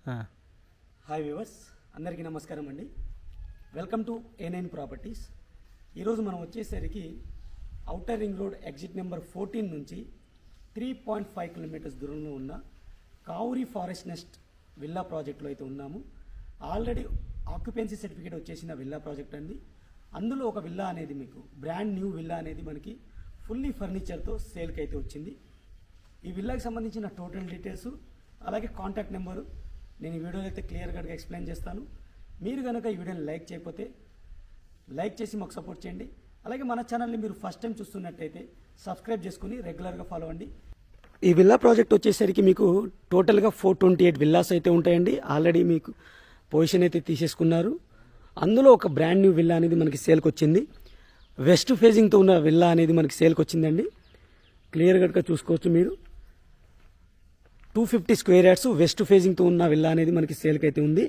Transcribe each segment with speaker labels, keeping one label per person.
Speaker 1: Hi viewers, అందరికీ నమస్కారం అండి. Welcome to A9 properties. ఈరోజు మనం వచ్చేసరికి outer ring road exit number 14 నుంచి 3.5 కిలోమీటర్స్ దూరంలో ఉన్న కావురి ఫారెస్ట్ నెస్ట్ విల్లా ప్రాజెక్ట్లో అయితే ఉన్నాము. ఆల్రెడీ ఆక్యుపెన్సీ సర్టిఫికేట్ వచ్చేసిన విల్లా ప్రాజెక్ట్ అండి. అందులో ఒక విల్లా అనేది మీకు బ్రాండ్ న్యూ విల్లా అనేది మనకి ఫుల్లీ ఫర్నిచర్తో సేల్కి అయితే వచ్చింది. ఈ విల్లాకి సంబంధించిన టోటల్ డీటెయిల్స్ అలాగే కాంటాక్ట్ నెంబరు నేను ఈ వీడియోలో అయితే క్లియర్గా ఎక్స్ప్లెయిన్ చేస్తాను. మీరు కనుక ఈ వీడియోని లైక్ చేయకపోతే లైక్ చేసి మాకు సపోర్ట్ చేయండి. అలాగే మన ఛానల్ని మీరు ఫస్ట్ టైం చూస్తున్నట్టయితే సబ్స్క్రైబ్ చేసుకుని రెగ్యులర్గా ఫాలో అవ్వండి. ఈ విల్లా ప్రాజెక్ట్ వచ్చేసరికి మీకు టోటల్గా 428 విల్లాస్ అయితే ఉంటాయండి. ఆల్రెడీ మీకు పొజిషన్ అయితే తీసేసుకున్నారు. అందులో ఒక బ్రాండ్ న్యూ విల్లా అనేది మనకి సేల్కి వచ్చింది. వెస్ట్ ఫేజింగ్తో ఉన్న విల్లా అనేది మనకి సేల్కి వచ్చిందండి. క్లియర్గా చూసుకోవచ్చు మీరు. 250 స్క్వేర్ యార్డ్స్ వెస్ట్ ఫేజింగ్తో ఉన్న విల్లా అనేది మనకి సేల్కి అయితే ఉంది.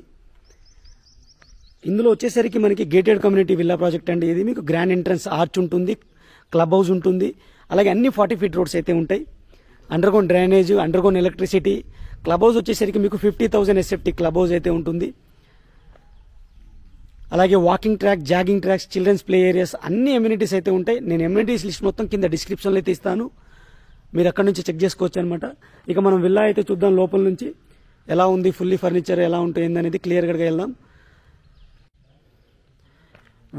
Speaker 1: ఇందులో వచ్చేసరికి మనకి గేటెడ్ కమ్యూనిటీ విల్లా ప్రాజెక్ట్ అండి. ఇది మీకు గ్రాండ్ ఎంట్రన్స్ ఆర్చ్ ఉంటుంది, క్లబ్ హౌస్ ఉంటుంది, అలాగే అన్ని 40 ఫీట్ రోడ్స్ అయితే ఉంటాయి. Underground drainage, underground electricity. Club house వచ్చేసరికి మీకు 50,000 SFT క్లబ్ హౌస్ అయితే ఉంటుంది. అలాగే walking track, jogging tracks, children's play areas, అన్ని ఎమ్యూనిటీస్ అయితే ఉంటాయి. నేను ఎమ్యూనిటీస్ లిస్ట్ మొత్తం కింద డిస్క్రిప్షన్లో అయితే ఇస్తాను, మీరు అక్కడ నుంచి చెక్ చేసుకోవచ్చు అనమాట. ఇక మనం విల్లా అయితే చూద్దాం లోపల నుంచి ఎలా ఉంది, ఫుల్లీ ఫర్నిచర్ ఎలా ఉంటుంది అనేది క్లియర్గా వెళ్దాం.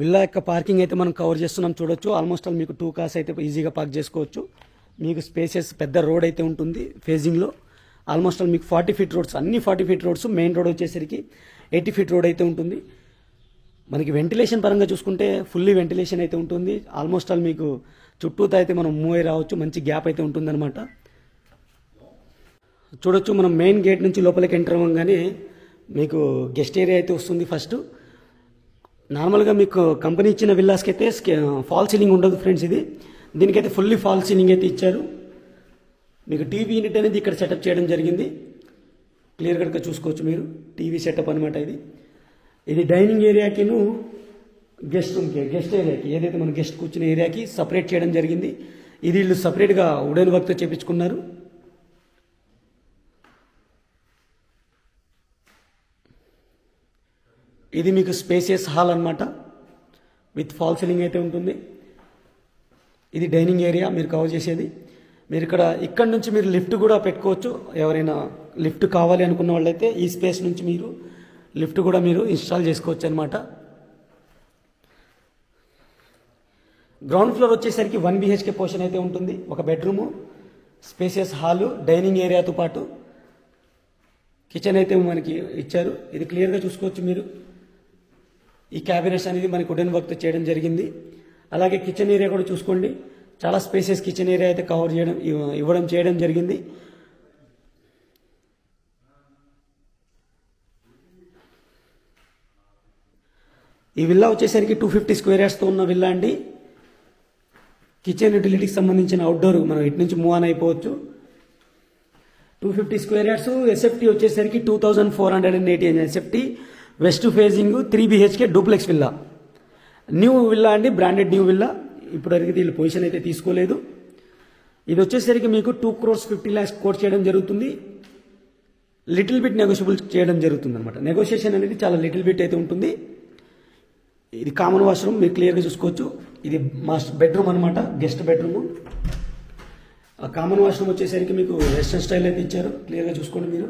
Speaker 1: విల్లా యొక్క పార్కింగ్ అయితే మనం కవర్ చేస్తున్నాం, చూడొచ్చు. ఆల్మోస్ట్ ఆల్ మీకు 2 కార్స్ అయితే ఈజీగా పార్క్ చేసుకోవచ్చు. మీకు స్పేసెస్ పెద్ద రోడ్ అయితే ఉంటుంది ఫేజింగ్లో. ఆల్మోస్ట్ ఆల్ మీకు 40 ఫీట్ రోడ్స్, అన్ని 40 ఫీట్ రోడ్స్. మెయిన్ రోడ్ వచ్చేసరికి 80 ఫీట్ రోడ్ అయితే ఉంటుంది. మనకి వెంటిలేషన్ పరంగా చూసుకుంటే ఫుల్లీ వెంటిలేషన్ అయితే ఉంటుంది. ఆల్మోస్ట్ ఆల్ మీకు చుట్టూతో అయితే మనం మూవ్ అయి రావచ్చు, మంచి గ్యాప్ అయితే ఉంటుందన్నమాట. చూడొచ్చు, మనం మెయిన్ గేట్ నుంచి లోపలికి ఎంటర్ అవ్వగానే మీకు గెస్ట్ ఏరియా అయితే వస్తుంది. ఫస్ట్ నార్మల్గా మీకు కంపెనీ ఇచ్చిన విల్లాస్కి అయితే ఫాల్ సీలింగ్ ఉండదు ఫ్రెండ్స్. దీనికైతే ఫుల్లీ ఫాల్ సీలింగ్ అయితే ఇచ్చారు. మీకు టీవీ యూనిట్ అనేది ఇక్కడ సెటప్ చేయడం జరిగింది. క్లియర్గా చూసుకోవచ్చు మీరు. టీవీ సెటప్ అనమాట ఇది డైనింగ్ ఏరియాకిను గెస్ట్ రూమ్కి, గెస్ట్ ఏరియాకి, ఏదైతే మన గెస్ట్ కూర్చునే ఏరియాకి సపరేట్ చేయడం జరిగింది. ఇది వీళ్ళు సపరేట్గా వుడెన్ వర్క్తో చేపించుకున్నారు. ఇది మీకు స్పేసియస్ హాల్ అనమాట, విత్ ఫాల్ సీలింగ్ అయితే ఉంటుంది. ఇది డైనింగ్ ఏరియా మీరు కవర్ చేసేది. మీరు ఇక్కడ నుంచి మీరు లిఫ్ట్ కూడా పెట్టుకోవచ్చు. ఎవరైనా లిఫ్ట్ కావాలి అనుకున్న వాళ్ళైతే ఈ స్పేస్ నుంచి మీరు లిఫ్ట్ కూడా మీరు ఇన్స్టాల్ చేసుకోవచ్చు అనమాట. గ్రౌండ్ ఫ్లోర్ వచ్చేసరికి 1 BHK పోర్షన్ అయితే ఉంటుంది. ఒక బెడ్రూము, స్పేసియస్ హాలు, డైనింగ్ ఏరియాతో పాటు కిచెన్ అయితే మనకి ఇచ్చారు. ఇది క్లియర్గా చూసుకోవచ్చు మీరు. ఈ క్యాబినెట్స్ అనేది మనకి వుడెన్ వర్క్తో చేయడం జరిగింది. అలాగే కిచెన్ ఏరియా కూడా చూసుకోండి, చాలా స్పేసియస్ కిచెన్ ఏరియా అయితే కవర్ చేయడం జరిగింది. ఈ విల్లా వచ్చేసరికి 250 స్క్వేర్ యార్డ్స్తో ఉన్న విల్లా అండి. కిచెన్ యూటిలిటీకి సంబంధించిన అవుట్డోర్ మనం ఇటు నుంచి మూవ్ ఆన్ అయిపోవచ్చు. 250 స్క్వేర్ యార్డ్స్. SFT వచ్చేసరికి 2480 SFT. West facing 3 BHK duplex villa. New villa అండి, బ్రాండెడ్ న్యూ విల్లా. ఇప్పుడు వరకు వీళ్ళు పొజిషన్ అయితే తీసుకోలేదు. ఇది వచ్చేసరికి మీకు 2,50 lakhs కోట్ చేయడం జరుగుతుంది. లిటిల్ బిట్ నెగోషియబుల్ చేయడం జరుగుతుంది అనమాట. నెగోషియేషన్ అనేది చాలా లిటిల్ బిట్ అయితే ఉంటుంది. ఇది కామన్ వాష్రూమ్, మీరు క్లియర్గా చూసుకోవచ్చు. ఇది మాస్టర్ బెడ్రూమ్ అనమాట, గెస్ట్ బెడ్రూమ్. కామన్ వాష్రూమ్ వచ్చేసరికి మీకు వెస్టర్న్ స్టైల్ అయితే ఇచ్చారు, క్లియర్గా చూసుకోండి మీరు.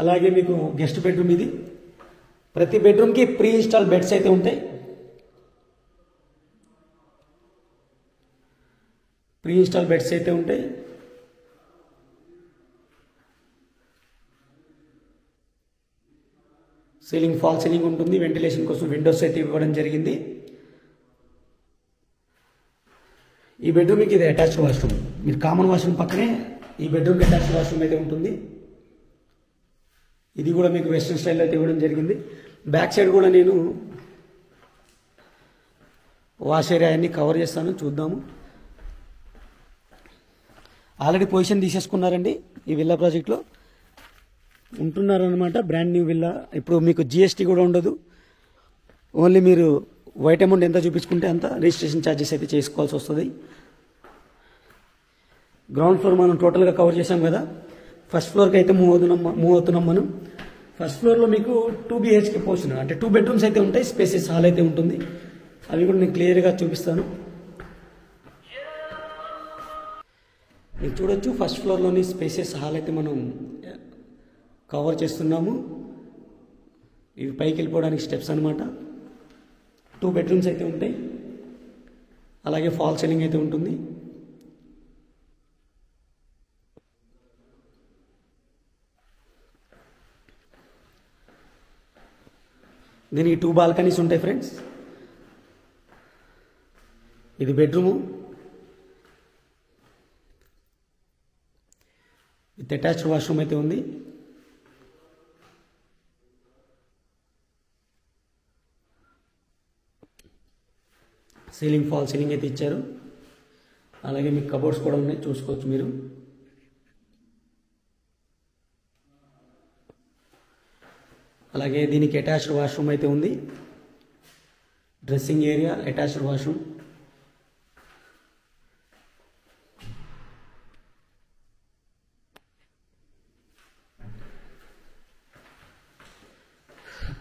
Speaker 1: అలాగే మీకు గెస్ట్ బెడ్రూమ్ ఇది. ప్రతి బెడ్రూమ్కి ప్రీ ఇన్స్టాల్ బెడ్స్ అయితే ఉంటాయి. ప్రీ ఇన్స్టాల్ బెడ్స్ అయితే ఉంటాయి. సీలింగ్ ఫాల్ సీలింగ్ ఉంటుంది. వెంటిలేషన్ కోసం విండోస్ అయితే ఇవ్వడం జరిగింది. ఈ బెడ్రూమ్కి ఇది అటాచ్డ్ వాష్రూమ్. మీరు కామన్ వాష్రూమ్ పక్కనే ఈ బెడ్రూమ్కి అటాచ్డ్ వాష్రూమ్ అయితే ఉంటుంది. ఇది కూడా మీకు వెస్ట్రన్ స్టైల్లో అయితే ఇవ్వడం జరిగింది. బ్యాక్ సైడ్ కూడా నేను వాష్ ఏరియా అన్ని కవర్ చేస్తాను, చూద్దాము. ఆల్రెడీ పొజిషన్ తీసేసుకున్నారండి ఈ విల్లా ప్రాజెక్ట్లో. ఉంటున్నారనమాట. Brand new villa. ఇప్పుడు మీకు GST కూడా ఉండదు. ఓన్లీ మీరు వైట్ అమౌంట్ ఎంత చూపించుకుంటే అంత రిజిస్ట్రేషన్ ఛార్జెస్ అయితే చేసుకోవాల్సి వస్తుంది. గ్రౌండ్ ఫ్లోర్ మనం టోటల్గా కవర్ చేసాం కదా. ఫస్ట్ ఫ్లోర్కి అయితే మూవ్ అవుతున్నాం మనం. ఫస్ట్ ఫ్లోర్లో మీకు 2 BHK పోర్షన్, అంటే 2 బెడ్రూమ్స్ అయితే ఉంటాయి, స్పేసెస్ హాల్ అయితే ఉంటుంది. అవి కూడా నేను క్లియర్గా చూపిస్తాను. మీరు చూడొచ్చు ఫస్ట్ ఫ్లోర్లోని స్పేసెస్ హాల్ అయితే మనం కవర్ చేస్తున్నాము. ఇవి పైకి వెళ్ళిపోవడానికి స్టెప్స్ అనమాట. 2 బెడ్రూమ్స్ అయితే ఉంటాయి, అలాగే ఫాల్ సీలింగ్ అయితే ఉంటుంది. దీనికి 2 బాల్కనీస్ ఉంటాయి ఫ్రెండ్స్. ఇది బెడ్రూము విత్ అటాచ్డ్ వాష్రూమ్ అయితే ఉంది. సీలింగ్ ఫాల్ సీలింగ్ అయితే ఇచ్చారు. అలాగే మీకు కబోర్డ్స్ కూడా ఉన్నాయి, చూసుకోవచ్చు మీరు. అలాగే దీనికి అటాచ్డ్ వాష్రూమ్ అయితే ఉంది. Dressing area, attached washroom.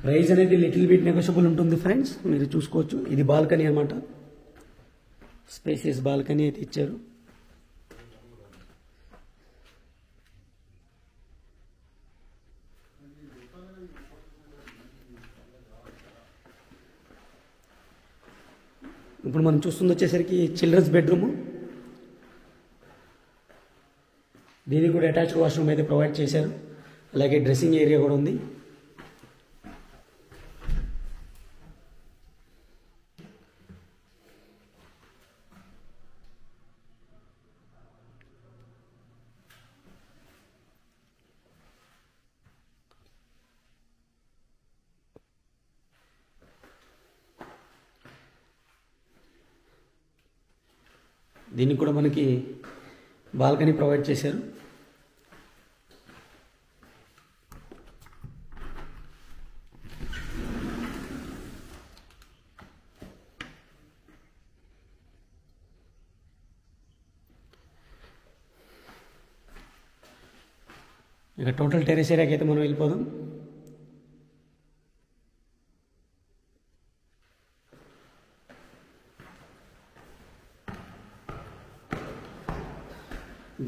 Speaker 1: Price అనేది లిటిల్ బిట్ నెగోషియబుల్ ఉంటుంది ఫ్రెండ్స్, మీరు చూసుకోవచ్చు. ఇది బాల్కనీ అనమాట, స్పేసియస్ బాల్కనీ అయితే ఇచ్చారు. ఇప్పుడు మనం చూస్తుంది వచ్చేసరికి చిల్డ్రన్స్ బెడ్రూము. దీనికి కూడా అటాచ్డ్ వాష్రూమ్ అయితే ప్రొవైడ్ చేశారు. అలాగే డ్రెస్సింగ్ ఏరియా కూడా ఉంది. దీనికి కూడా మనకి బాల్కనీ ప్రొవైడ్ చేశారు. ఇక టోటల్ టెరెస్ ఏరియాకి అయితే మనం వెళ్ళిపోదాం.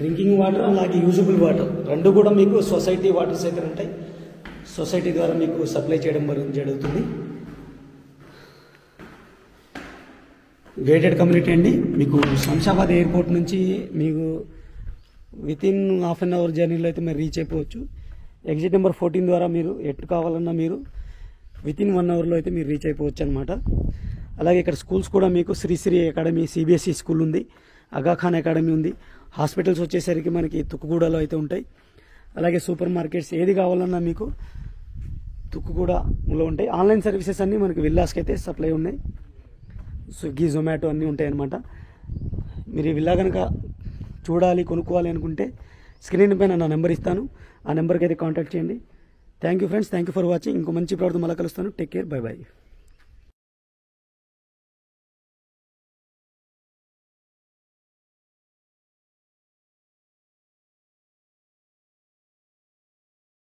Speaker 1: డ్రింకింగ్ వాటర్ అలాగే యూజబుల్ వాటర్ రెండు కూడా మీకు సొసైటీ వాటర్స్ అయితే ఉంటాయి. సొసైటీ ద్వారా మీకు సప్లై చేయడం జరుగుతుంది. గేటెడ్ కమ్యూనిటీ అండి. మీకు శంషాబాద్ ఎయిర్పోర్ట్ నుంచి మీకు వితిన్ హాఫ్ అన్ అవర్ జర్నీలో అయితే మీరు రీచ్ అయిపోవచ్చు. ఎగ్జిట్ నెంబర్ 14 ద్వారా మీరు ఎటు కావాలన్నా మీరు వితిన్ 1 అవర్లో అయితే మీరు రీచ్ అయిపోవచ్చు అనమాట. అలాగే ఇక్కడ స్కూల్స్ కూడా మీకు శ్రీశ్రీ అకాడమీ CBSE స్కూల్ ఉంది, అగాఖాన్ అకాడమీ ఉంది. హాస్పిటల్స్ వచ్చేసరికి మనకి తుక్కుగూడలో అయితే ఉంటాయి. అలాగే సూపర్ మార్కెట్స్ ఏది కావాలన్నా మీకు తుక్కుగూడలో ఉంటాయి. ఆన్లైన్ సర్వీసెస్ అన్నీ మనకి విల్లాస్కి అయితే సప్లై ఉన్నాయి. స్విగ్గీ, జొమాటో అన్నీ ఉంటాయి అన్నమాట. మీరు ఈ విల్లా కనుక చూడాలి, కొనుక్కోవాలి అనుకుంటే స్క్రీన్ పైన నా నెంబర్ ఇస్తాను, ఆ నెంబర్కి అయితే కాంటాక్ట్ చేయండి. Thank you friends, thank you for watching. ఇంకో మంచి ప్రోడక్ట్ మళ్ళీ కలుస్తాను. Take care, by by.